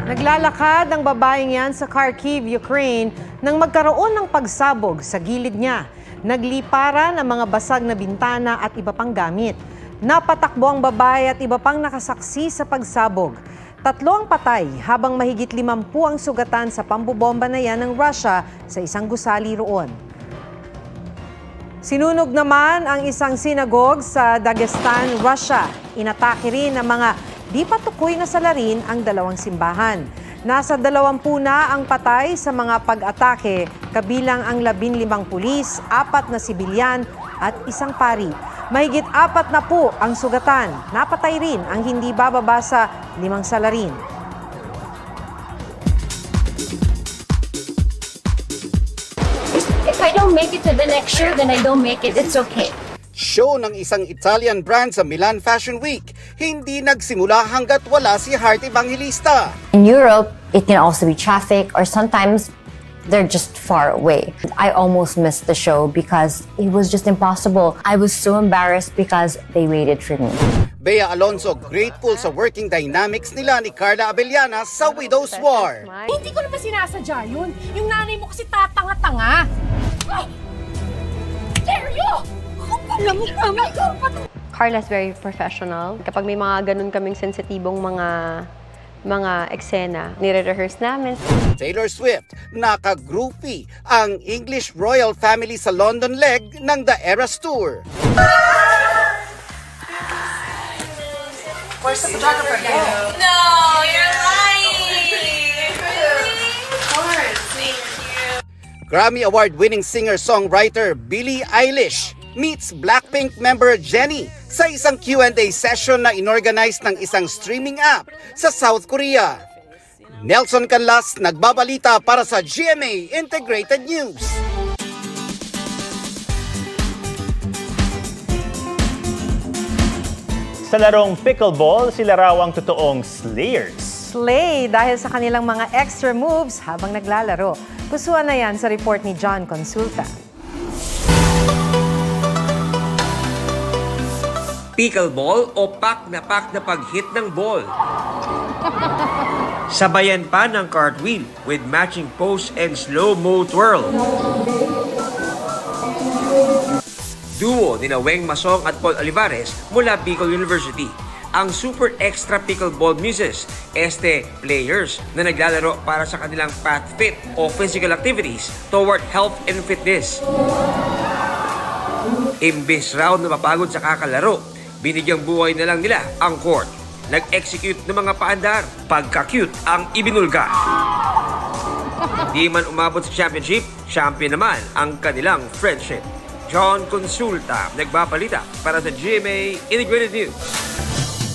Naglalakad ang babaeng yan sa Kharkiv, Ukraine nang magkaroon ng pagsabog sa gilid niya. Nagliparan ang mga basag na bintana at iba pang gamit. Napatakbo ang babae at iba pang nakasaksi sa pagsabog. 3 ang patay habang mahigit 50 ang sugatan sa pambobomba na yan ng Russia sa isang gusali roon. Sinunog naman ang isang sinagog sa Dagestan, Russia. Inatake rin ang mga di patukoy na salarin ang 2 simbahan. Nasa 20 na ang patay sa mga pag-atake, kabilang ang 15 pulis, 4 na sibilyan at 1 pari. Mahigit 40 ang sugatan. Napatay rin ang hindi bababa sa 5 salarin. If I don't make it to the next show, then I don't make it. It's okay. Show ng isang Italian brand sa Milan Fashion Week, hindi nagsimula hanggat wala si Heart Evangelista. In Europe, it can also be traffic or sometimes they're just far away. I almost missed the show because it was just impossible. I was so embarrassed because they waited for me. Bea Alonso grateful sa working dynamics nila ni Carla Abellana sa Widow's War. Hindi ko naman sinasadya yun. Yung nanay mo kasi tatanga-tanga. Oh! Dare you! Carla's very professional. Kapag may mga ganun kaming sensitibong mga eksena, nire-rehearse namin. Taylor Swift, naka-groupie ang English royal family sa London leg ng The Eras Tour. Where's the photographer? No, you're lying! Really? Of course. Thank you. Grammy Award-winning singer-songwriter Billie Eilish meets Blackpink member Jennie sa isang Q&A session na inorganize ng isang streaming app sa South Korea. Nelson Canlas nagbabalita para sa GMA Integrated News. Sa larong pickleball, sila raw ang totoong slayers. Slay dahil sa kanilang mga extra moves habang naglalaro. Pusuan na yan sa report ni John Consulta. Pickleball o pak na pag-hit ng ball. Sabayan pa ng cartwheel with matching pose and slow-mo twirl. Duo ni Weng Masong at Paul Olivares mula Bicol University. Ang Super Extra Pickleball Muses, players na naglalaro para sa kanilang path fit o physical activities toward health and fitness. Imbes raw na mapagod sa kakalaro, binigyang buhay na lang nila ang court. Nag-execute ng mga paandar. Pagka-cute ang ibinulga. Di man umabot sa championship, champion naman ang kanilang friendship. John Consulta, nagbabalita para sa GMA Integrated News.